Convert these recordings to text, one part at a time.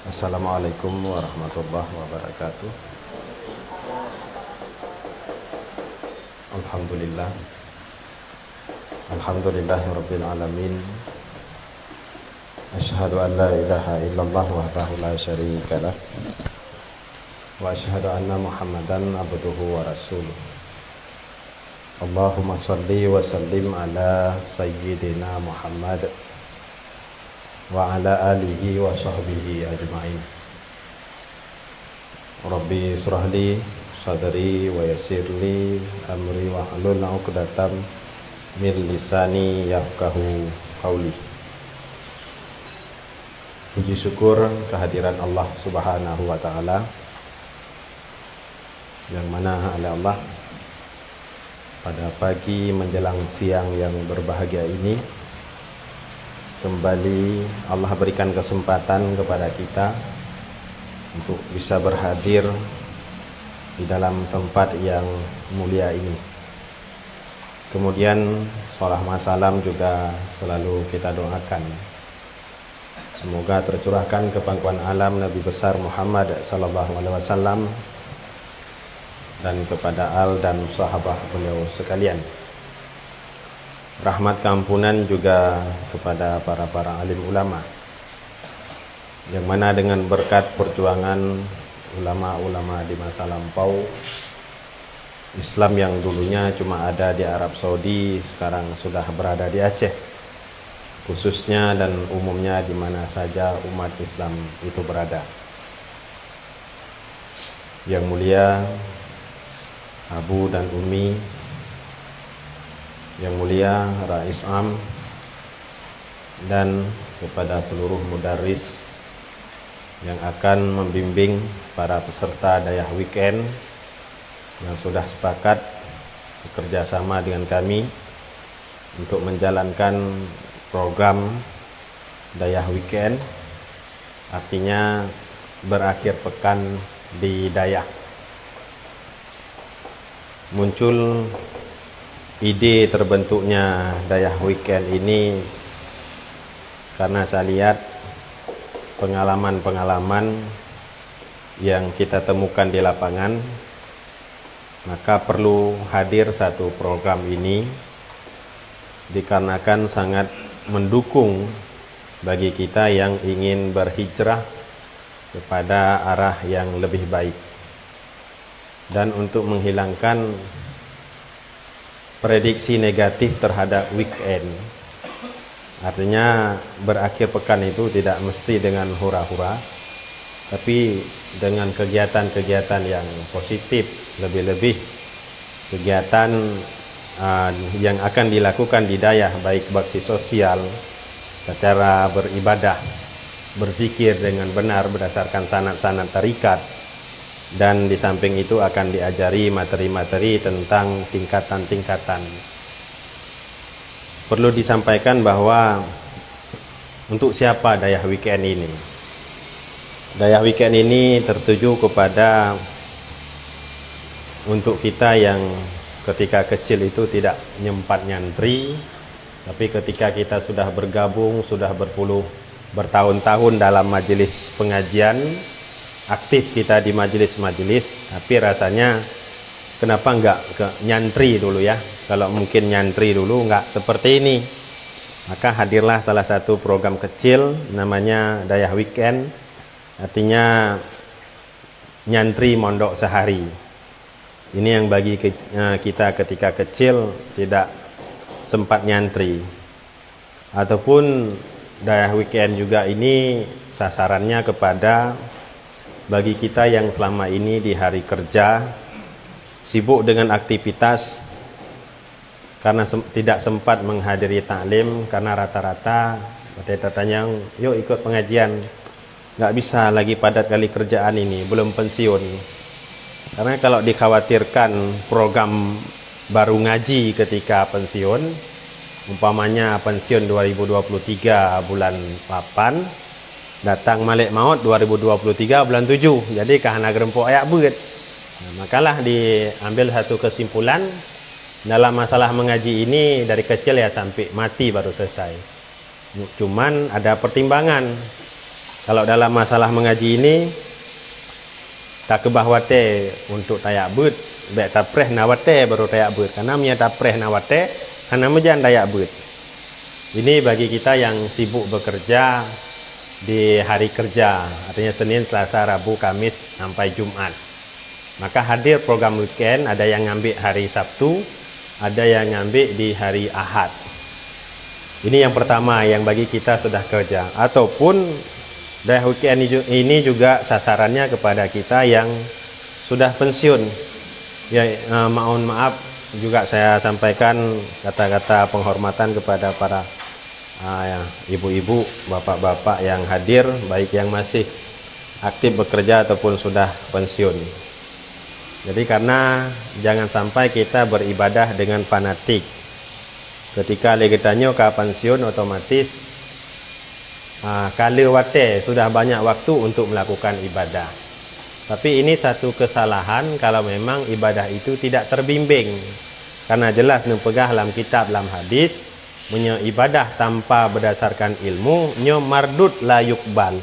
Assalamualaikum warahmatullahi wabarakatuh. Alhamdulillah. Alhamdulillahirabbil alamin. Asyhadu an la ilaha illallah wahdahu la syarika lah. Wa asyhadu anna Muhammadan abduhu wa rasuluh. Allahumma shalli wa sallim ala sayyidina Muhammad wa ala alihi wa sahbihi ajma'in. Rabbi israhli sadri wa yassirli amri wa hlul 'uqdatam min lisani yafqahu qawli. Puji syukur kehadiran Allah Subhanahu wa taala, yang mana oleh Allah pada pagi menjelang siang yang berbahagia ini kembali Allah berikan kesempatan kepada kita untuk bisa berhadir di dalam tempat yang mulia ini. Kemudian salam salam juga selalu kita doakan, semoga tercurahkan ke pangkuan alam Nabi besar Muhammad sallallahu alaihi wasallam dan kepada al dan sahabat beliau sekalian. Rahmat keampunan juga kepada para alim ulama, yang mana dengan berkat perjuangan ulama-ulama di masa lampau, Islam yang dulunya cuma ada di Arab Saudi sekarang sudah berada di Aceh khususnya, dan umumnya di mana saja umat Islam itu berada. Yang mulia Abu dan Umi, yang mulia Rais Am, dan kepada seluruh mudarris yang akan membimbing para peserta dayah weekend yang sudah sepakat bekerja sama dengan kami untuk menjalankan program dayah weekend, artinya berakhir pekan di dayah. Muncul ide terbentuknya dayah weekend ini karena saya lihat pengalaman-pengalaman yang kita temukan di lapangan, maka perlu hadir satu program ini dikarenakan sangat mendukung bagi kita yang ingin berhijrah kepada arah yang lebih baik, dan untuk menghilangkan prediksi negatif terhadap weekend. Artinya berakhir pekan itu tidak mesti dengan hura-hura, tapi dengan kegiatan-kegiatan yang positif, lebih-lebih kegiatan yang akan dilakukan di dayah, baik bakti sosial, secara beribadah, berzikir dengan benar berdasarkan sanad-sanad tarikat, dan di samping itu akan diajari materi-materi tentang tingkatan-tingkatan. Perlu disampaikan bahwa untuk siapa dayah weekend ini? Dayah weekend ini tertuju kepada untuk kita yang ketika kecil itu tidak nyempat nyantri, tapi ketika kita sudah bergabung, sudah bertahun-tahun dalam majelis pengajian, aktif kita di majelis-majelis, tapi rasanya kenapa enggak ke nyantri dulu ya? Kalau mungkin nyantri dulu enggak seperti ini, maka hadirlah salah satu program kecil namanya dayah weekend, artinya nyantri mondok sehari. Ini yang bagi kita ketika kecil tidak sempat nyantri. Ataupun dayah weekend juga ini sasarannya kepada bagi kita yang selama ini di hari kerja sibuk dengan aktivitas karena tidak sempat menghadiri taklim, karena rata-rata mereka tanya, yuk ikut pengajian, nggak bisa lagi padat kali kerjaan ini, belum pensiun. Karena kalau dikhawatirkan program baru ngaji ketika pensiun, umpamanya pensiun 2023 bulan 8, datang malik maut 2023 bulan 7, jadi kahana gerempuk ayak beut. Makalah diambil satu kesimpulan dalam masalah mengaji ini, dari kecil ya sampai mati baru selesai. Cuman ada pertimbangan, Kalau dalam masalah mengaji ini tak kebahwate untuk tayak but, baik tapreh nawate baru tayak but. Karena punya tapreh nawate, karena mejan tayak but. Ini bagi kita yang sibuk bekerja di hari kerja, artinya Senin, Selasa, Rabu, Kamis sampai Jumat. Maka hadir program weekend, ada yang ngambil hari Sabtu, ada yang ngambil di hari Ahad. Ini yang pertama yang bagi kita sudah kerja. Ataupun dari weekend ini juga sasarannya kepada kita yang sudah pensiun. Ya, mohon maaf juga saya sampaikan kata-kata penghormatan kepada para ibu-ibu, bapak-bapak yang hadir, baik yang masih aktif bekerja ataupun sudah pensiun. Jadi karena jangan sampai kita beribadah dengan fanatik. Ketika legetanyo ke pensiun otomatis kala wate sudah banyak waktu untuk melakukan ibadah. Tapi ini satu kesalahan kalau memang ibadah itu tidak terbimbing. Karena jelas nempegah dalam kitab, dalam hadis, punya ibadah tanpa berdasarkan ilmu nyo mardut la yukbal,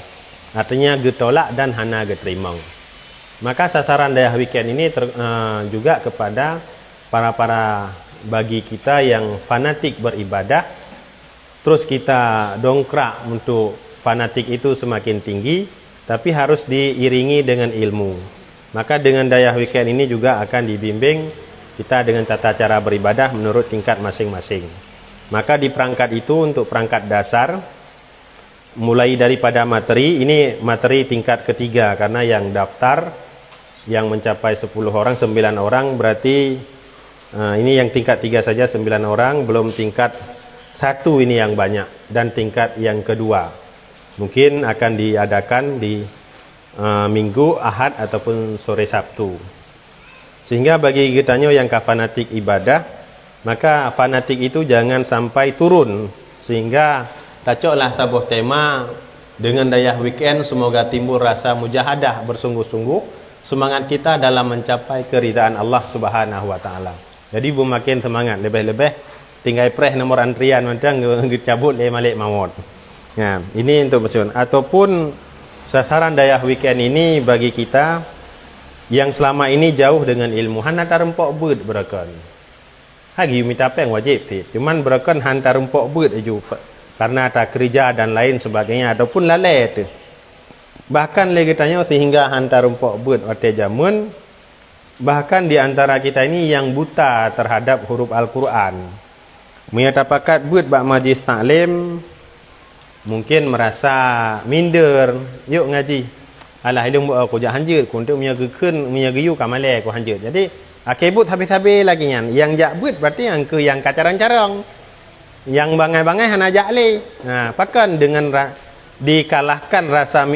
artinya getolak dan hana geterima. Maka sasaran daya weekend ini juga kepada para bagi kita yang fanatik beribadah, terus kita dongkrak untuk fanatik itu semakin tinggi, tapi harus diiringi dengan ilmu. Maka dengan daya weekend ini juga akan dibimbing kita dengan tata cara beribadah menurut tingkat masing-masing. Maka di perangkat itu untuk perangkat dasar, mulai daripada materi, ini materi tingkat ketiga karena yang daftar yang mencapai 10 orang, 9 orang, berarti ini yang tingkat 3 saja 9 orang, belum tingkat 1 ini yang banyak, dan tingkat yang kedua mungkin akan diadakan di Minggu, Ahad ataupun sore Sabtu. Sehingga bagi kitanya yang fanatik ibadah, maka fanatik itu jangan sampai turun, sehingga tacoklah sebuah tema dengan daya weekend semoga timbul rasa mujahadah bersungguh-sungguh, semangat kita dalam mencapai keridaan Allah Subhanahu wa taala. Jadi makin semangat lebih-lebih tinggal preh nomor antrian macam cabut le malik mawon. Nah, ini untuk pensiun. Ataupun sasaran daya weekend ini bagi kita yang selama ini jauh dengan ilmu, hantar rempok bud berakan. Hagi minta peng wajib sih. Cuman berakan hantar rempok bud aja karena ada kerja dan lain sebagainya ataupun lalai tu. Bahkan lagi tanya sehingga hantar rempok bud waktu zaman, bahkan di antara kita ini yang buta terhadap huruf Al-Quran. Menyatapakat bud bak majlis taklim mungkin merasa minder, yuk ngaji. Alah ilmu aku jak hanjut, ku untuk menyagkeun menyagiu kamale ku hanjut. Jadi akibut habis-habis lagi nyan. Yang jak bud berarti yang ke yang kacarang-carang. Yang bangai-bangai hana jak le. Nah, pakan dengan dikalahkan rasa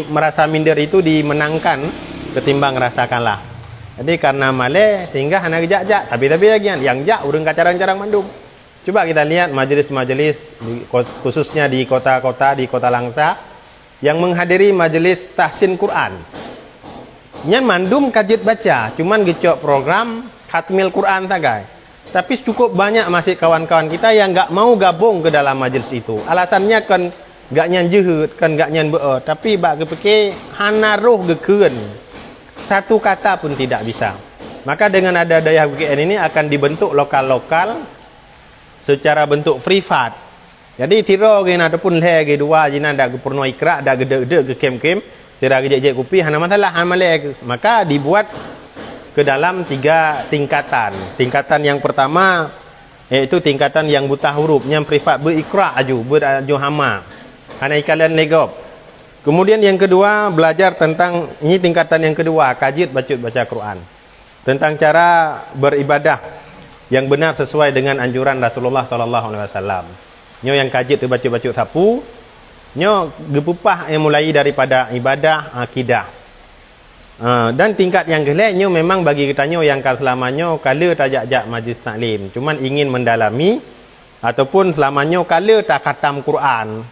merasa minder itu dimenangkan ketimbang rasa kalah. Jadi karena male sehingga hana jak-jak, tapi lagi yang jak urang kacarang-carang mandum. Coba kita lihat majelis-majelis khususnya di kota-kota, di Kota Langsa yang menghadiri majelis tahsin Quran. Nyan mandum kajit baca, cuman gecok program khatmil Quran tagai. Tapi cukup banyak masih kawan-kawan kita yang enggak mau gabung ke dalam majelis itu. Alasannya kan enggak nyan jehut, kan enggak nyan beo, tapi bak kepeke hana roh gekeun. Satu kata pun tidak bisa. Maka dengan ada daya WKN ini akan dibentuk lokal-lokal secara bentuk privat. Jadi tiro gen ataupun le ge dua jina dak purno ikra dak gede-gede ge kem-kem, tira ge je kupi hana masalah amale. Maka dibuat ke dalam 3 tingkatan. Tingkatan yang pertama yaitu tingkatan yang buta huruf, yang privat berikra aju, beraju hama. Hana ikalan legop. Kemudian yang kedua belajar tentang, ini tingkatan yang kedua, kajit baca Quran. Tentang cara beribadah yang benar sesuai dengan anjuran Rasulullah sallallahu alaihi wasallam. Nyo yang kajit tu baca sapu, nyo gepupah yang mulai daripada ibadah, akidah. Dan tingkat yang kelima nyo memang bagi kita nyo yang selamanya kala tajak-jak majlis taklim, cuman ingin mendalami ataupun selamanya kala tak khatam Quran.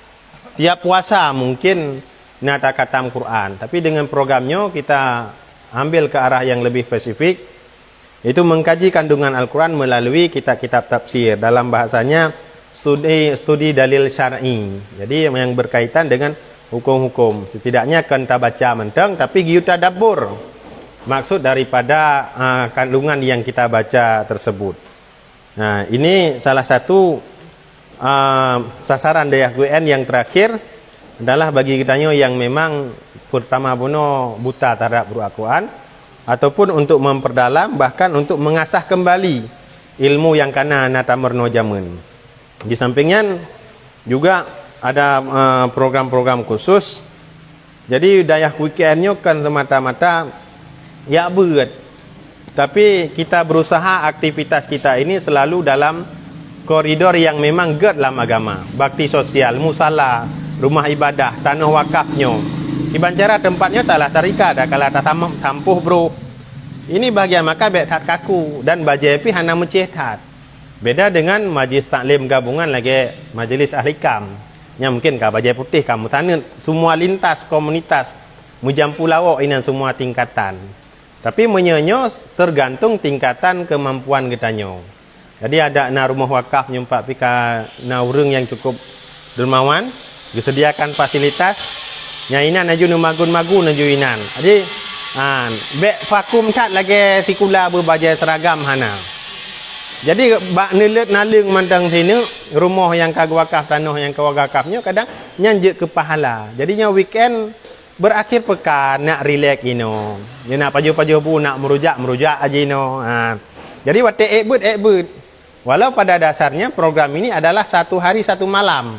Tiap puasa mungkin nak tak khatam Quran, tapi dengan programnya kita ambil ke arah yang lebih spesifik, itu mengkaji kandungan Al-Quran melalui kitab-kitab tafsir. Dalam bahasanya studi dalil syar'i. Jadi yang berkaitan dengan hukum-hukum. Setidaknya kan ta baca menteng tapi giu tadabbur maksud daripada kandungan yang kita baca tersebut. Nah, ini salah satu sasaran daya UN yang terakhir adalah bagi kitanya yang memang pertama buno buta terhadap Al-Quran, ataupun untuk memperdalam, bahkan untuk mengasah kembali ilmu yang kana natamerno jaman. Di sampingnya juga ada program-program khusus. Jadi daya weekendnya kan semata-mata ya berat. Tapi kita berusaha aktivitas kita ini selalu dalam koridor yang memang ged dalam agama. Bakti sosial, musala, rumah ibadah, tanah wakafnya. Iban cara tempatnya taklah sarika dah kalau tak tampuh bro. Ini bagian maka betat kaku dan bajepi hana mencetat. Beda dengan majlis taklim gabungan lagi majlis ahli kam. Yang mungkin kah bajai putih kamu sana semua lintas komunitas mujampu lawak ini semua tingkatan. Tapi menyenyo tergantung tingkatan kemampuan kitanya. Jadi ada na rumah wakaf nyumpak pika na urang yang cukup dermawan, disediakan fasilitas. Nyainan aju nu magun-magun aju inan. Jadi bek vakum tat lagi sikula berbajai seragam hana. Jadi bak nelet naling mandang sini rumah yang kagwakaf tanah yang kagwakafnya kadang nyanjek ke pahala. Jadinya weekend berakhir pekan nak relax ino. Dia nak paju-paju bu nak merujak aja ino. Jadi wate ekbut. Walau pada dasarnya program ini adalah 1 hari 1 malam.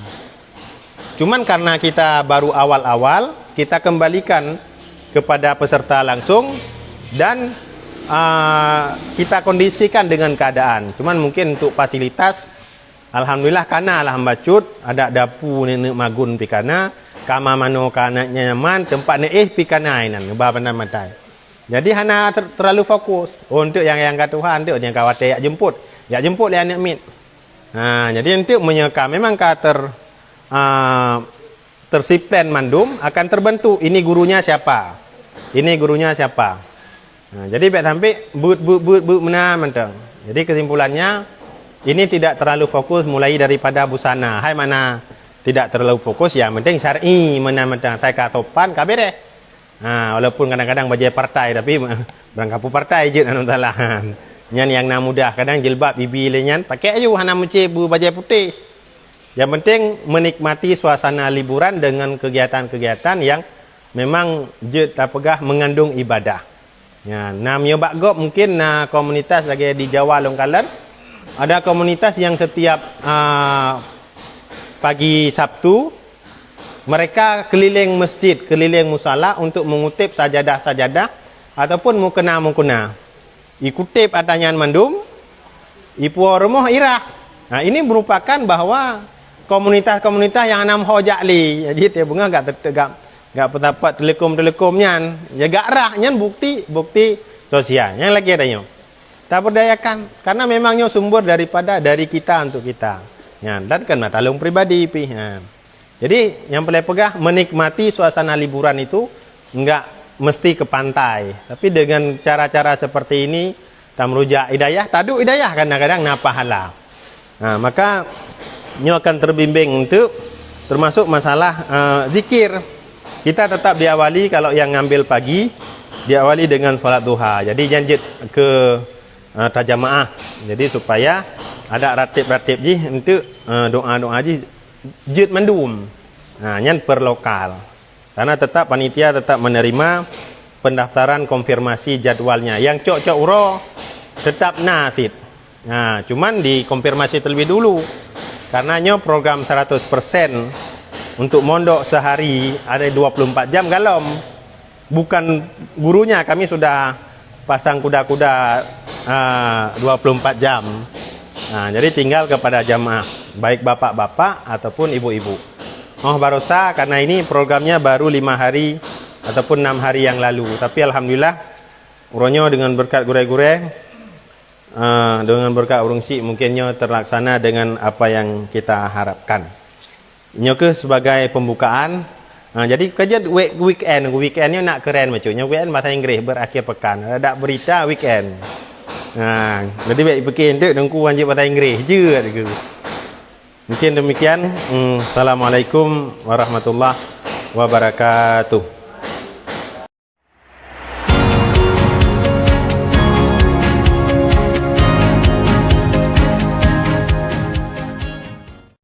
Cuman karena kita baru awal-awal, kita kembalikan kepada peserta langsung dan kita kondisikan dengan keadaan. Cuman mungkin untuk fasilitas, alhamdulillah kana lah hambacut, ada dapu nenek magun pikana, kama mano kana nyaman, tempat pi kana inan, ba pandai matai. Jadi hana terlalu fokus untuk yang kata Tuhan, untuk yang kawate ya jemput dia anak mit. Jadi untuk menyeka memang kata tersipten mandum akan terbentuk ini gurunya siapa, jadi baik sampai but mana mentang. Jadi kesimpulannya ini tidak terlalu fokus mulai daripada busana. Hai mana tidak terlalu fokus yang penting syar'i mana mentang saya katopan kabeh deh. Walaupun kadang-kadang bajai partai tapi berangkapu partai je anu talahan. Nyan yang na mudah kadang jilbab bibi lenyan pakai aja hana mece bajai putih. Yang penting menikmati suasana liburan dengan kegiatan-kegiatan yang memang je tapegah mengandung ibadah. Ya, namanya bakgop mungkin komunitas lagi di Jawa Longkalan. Ada komunitas yang setiap pagi Sabtu mereka keliling masjid, keliling musala untuk mengutip sajadah-sajadah ataupun mukena. Ikutip atanyan mandum, ipu rumah irah. Ini merupakan bahwa komunitas-komunitas yang nam hojakli. Jadi dia bunga gak pendapat telekom-telekomnya. Ya gak rahnya bukti sosial. Yang lagi adanya. Tak berdayakan. Karena memangnya sumber dari kita untuk kita. Ya, dan kan talung pribadi. Jadi yang paling pegah menikmati suasana liburan itu enggak mesti ke pantai. Tapi dengan cara-cara seperti ini, tak merujak hidayah, tadu hidayah kadang-kadang na pahala. Maka ini akan terbimbing untuk termasuk masalah zikir. Kita tetap diawali kalau yang ngambil pagi diawali dengan sholat duha. Jadi janjit ke tajamaah. Jadi supaya ada ratib-ratib ji untuk doa-doa ji jid mendum. Nyan per lokal. Karena tetap panitia tetap menerima pendaftaran konfirmasi jadwalnya. Yang cok-cok uro tetap nasid. Cuman dikonfirmasi terlebih dulu. Karenanya program 100% untuk mondok sehari ada 24 jam galom. Bukan gurunya, kami sudah pasang kuda-kuda 24 jam. Jadi tinggal kepada jamaah, baik bapak-bapak ataupun ibu-ibu. Barosa karena ini programnya baru 5 hari ataupun 6 hari yang lalu. Tapi alhamdulillah uronyo dengan berkat gure-gure, dengan berkat urungsi mungkinnya terlaksana dengan apa yang kita harapkan. Ini ke sebagai pembukaan. Jadi kerja weekendnya nak keren macamnya. Weekend bahasa Inggeris berakhir pekan. Ada berita weekend. Jadi baik bikin tu dengku wajib bahasa Inggeris je. Mungkin demikian. Assalamualaikum warahmatullahi wabarakatuh.